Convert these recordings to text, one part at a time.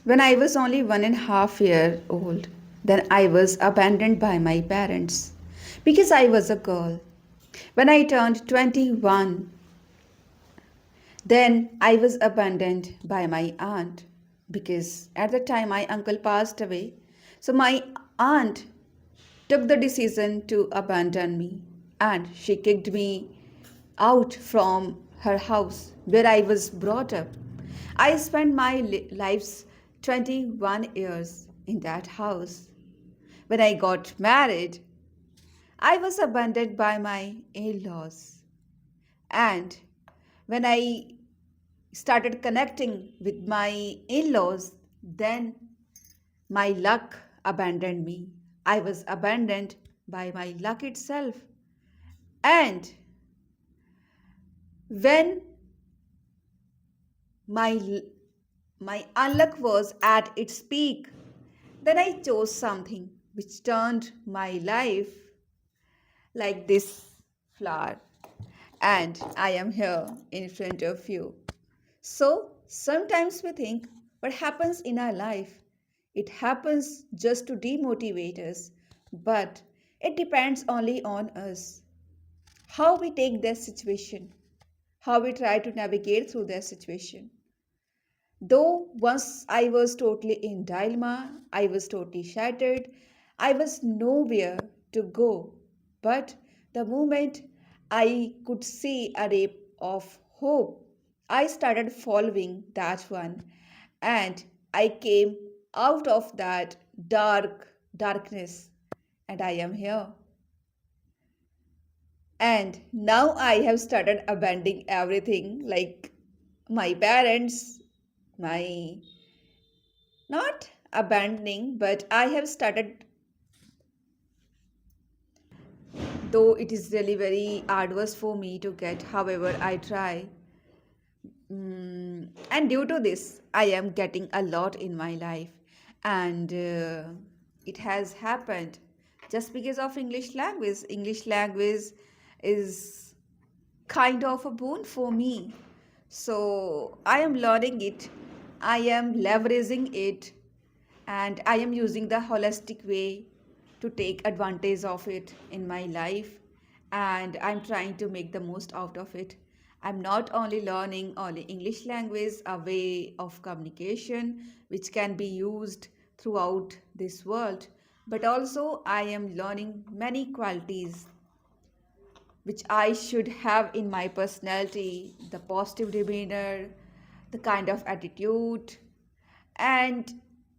When I was only 1.5 year old, then I was abandoned by my parents because I was a girl. When I turned 21, then I was abandoned by my aunt because at the time my uncle passed away. So my aunt took the decision to abandon me and she kicked me out from her house where I was brought up. I spent my life's 21 years in that house. When I got married, I was abandoned by my in laws. And when I started connecting with my in laws, then my luck abandoned me. I was abandoned by my luck itself. And when my my unluck was at its peak, then I chose something which turned my life like this flower. And I am here in front of you. So sometimes we think what happens in our life, it happens just to demotivate us, but it depends only on us. How we take their situation, how we try to navigate through their situation. Though once I was totally in dilemma, I was totally shattered, I was nowhere to go. But the moment I could see a ray of hope, I started following that one and I came out of that darkness and I am here. And now I have started abandoning everything like my parents, my not abandoning, but I have started, though it is really very arduous for me to get, however, I try. And due to this, I am getting a lot in my life, and it has happened just because of English language. English language is kind of a boon for me. So I am learning it, I am leveraging it, and I am using the holistic way to take advantage of it in my life. And I'm trying to make the most out of it. I'm not only learning only English language, a way of communication which can be used throughout this world, but also I am learning many qualities which I should have in my personality, the positive demeanor, the kind of attitude, and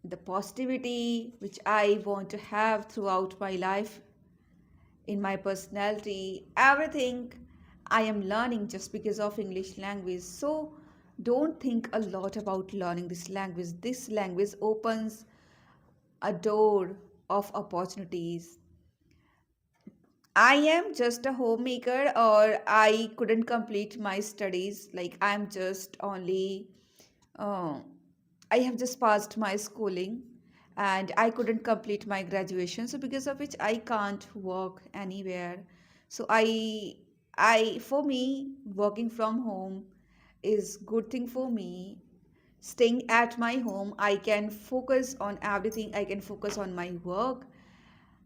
the positivity which I want to have throughout my life in my personality, everything I am learning just because of English language. So don't think a lot about learning this language. This language opens a door of opportunities. I am just a homemaker, or I couldn't complete my studies. Like, I'm just only, uh, I have just passed my schooling and I couldn't complete my graduation. So, because of which, I can't work anywhere. So, for me, working from home is good thing for me. Staying at my home, I can focus on everything. I can focus on my work,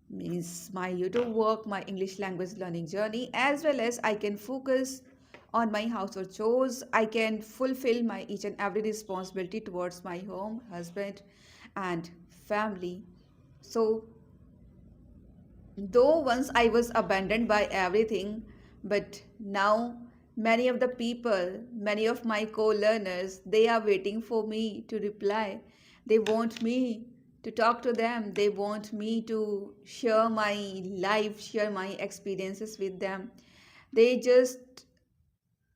means my YouTube work, my English language learning journey, as well as I can focus on my household chores. I can fulfill my each and every responsibility towards my home, husband, and family. So, though once I was abandoned by everything, but now many of the people, many of my co-learners, they are waiting for me to reply. They want me to talk to them. They want me to share my life, share my experiences with them. They just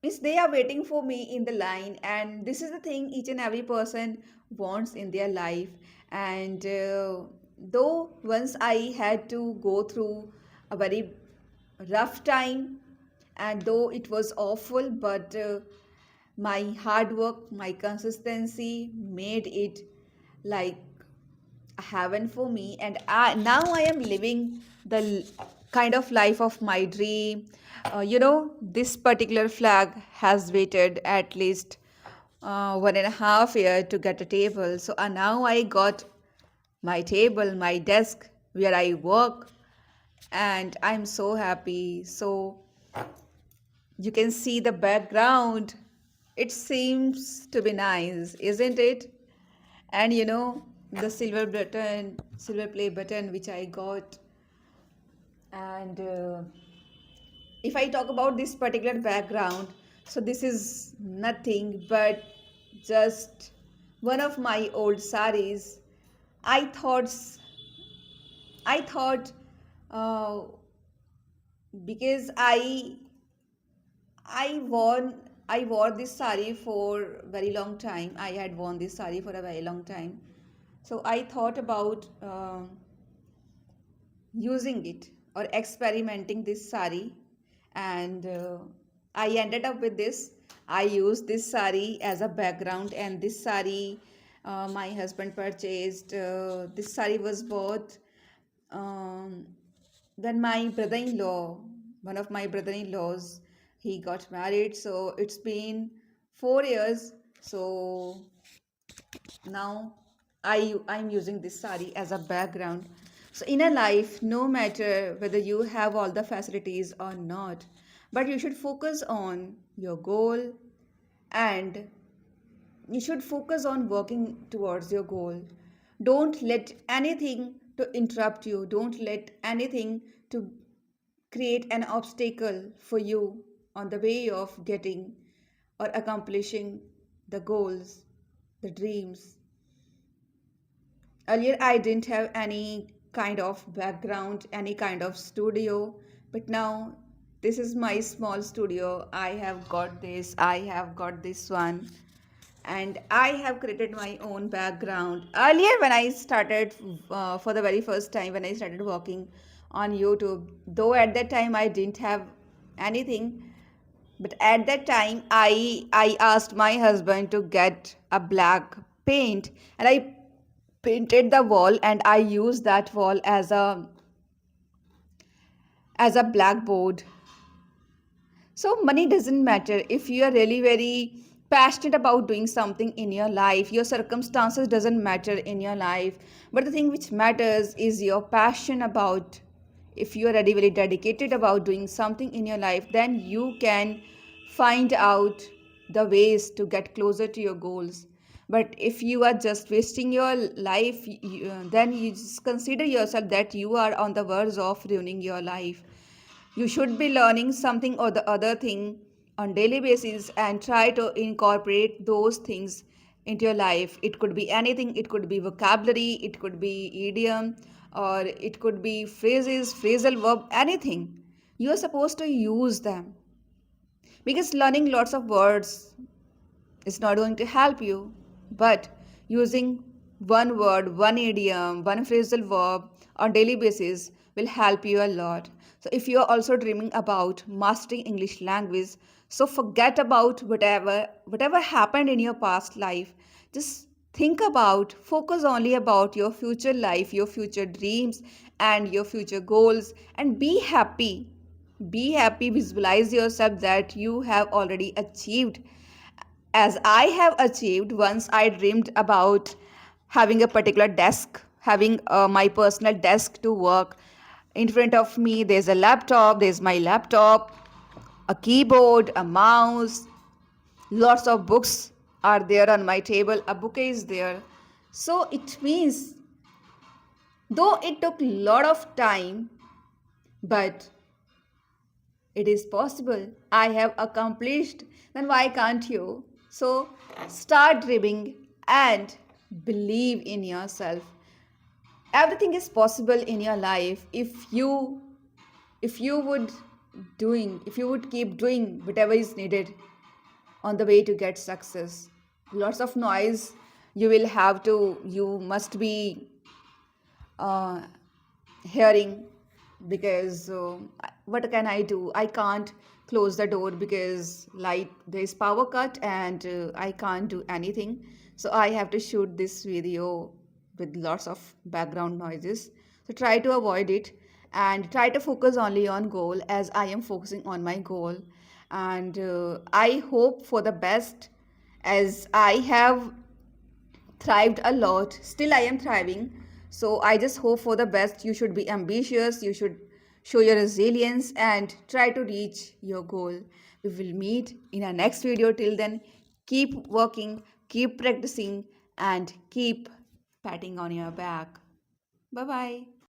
means they are waiting for me in the line, and this is the thing each and every person wants in their life. And though once I had to go through a very rough time, and though it was awful, but my hard work, my consistency made it like heaven for me. And now I am living the kind of life of my dream. This particular flag has waited at least 1.5 year to get a table. So now I got my table, my desk where I work, and I'm so happy. So you can see the background. It seems to be nice, isn't it? And the silver play button which I got. And if I talk about this particular background, so this is nothing but just one of my old saris. I thought, I thought, uh, because I wore this sari for very long time. I had worn this sari for a very long time. So I thought about using it or experimenting this sari, and I ended up with this. I used this sari as a background, and this sari my husband purchased. This sari was bought um, when my brother-in-law, one of my brother-in-laws, he got married. So it's been 4 years. So now I'm using this sari as a background. So in a life, no matter whether you have all the facilities or not, but you should focus on your goal, and you should focus on working towards your goal. Don't let anything to interrupt you. Don't let anything to create an obstacle for you on the way of getting or accomplishing the goals, the dreams. Earlier, I didn't have any kind of background, any kind of studio, but now this is my small studio. I have got this one, and I have created my own background. Earlier, when I started for the very first time, when I started working on YouTube, though at that time I didn't have anything, but at that time I asked my husband to get a black paint, and I painted the wall, and I used that wall as a blackboard. So money doesn't matter if you are really very passionate about doing something in your life. Your circumstances doesn't matter in your life, but the thing which matters is your passion about. If you are really very dedicated about doing something in your life, then you can find out the ways to get closer to your goals. But if you are just wasting your life, then you just consider yourself that you are on the verge of ruining your life. You should be learning something or the other thing on daily basis, and try to incorporate those things into your life. It could be anything. It could be vocabulary, it could be idiom, or it could be phrases, phrasal verb, anything. You are supposed to use them, because learning lots of words is not going to help you. But using one word, one idiom, one phrasal verb on daily basis will help you a lot. So if you are also dreaming about mastering English language, so forget about whatever happened in your past life. Just think about, focus only about your future life, your future dreams, and your future goals, and be happy. Be happy, visualize yourself that you have already achieved, as I have achieved. Once I dreamed about having a particular desk, having my personal desk to work. In front of me, there's a laptop, there's my laptop, a keyboard, a mouse, lots of books are there on my table, a bouquet is there. So it means, though it took a lot of time, but it is possible. I have accomplished. Then why can't you? So start dreaming and believe in yourself. Everything is possible in your life if you would keep doing whatever is needed on the way to get success. Lots of noise you must be uh, hearing, because what can I do? I can't close the door because light there is power cut, and I can't do anything. So I have to shoot this video with lots of background noises. So try to avoid it, and try to focus only on goal, as I am focusing on my goal. And I hope for the best, as I have thrived a lot. Still, I am thriving. So I just hope for the best. You should be ambitious. You should show your resilience and try to reach your goal. We will meet in our next video. Till then, keep working, keep practicing, and keep patting on your back. Bye bye.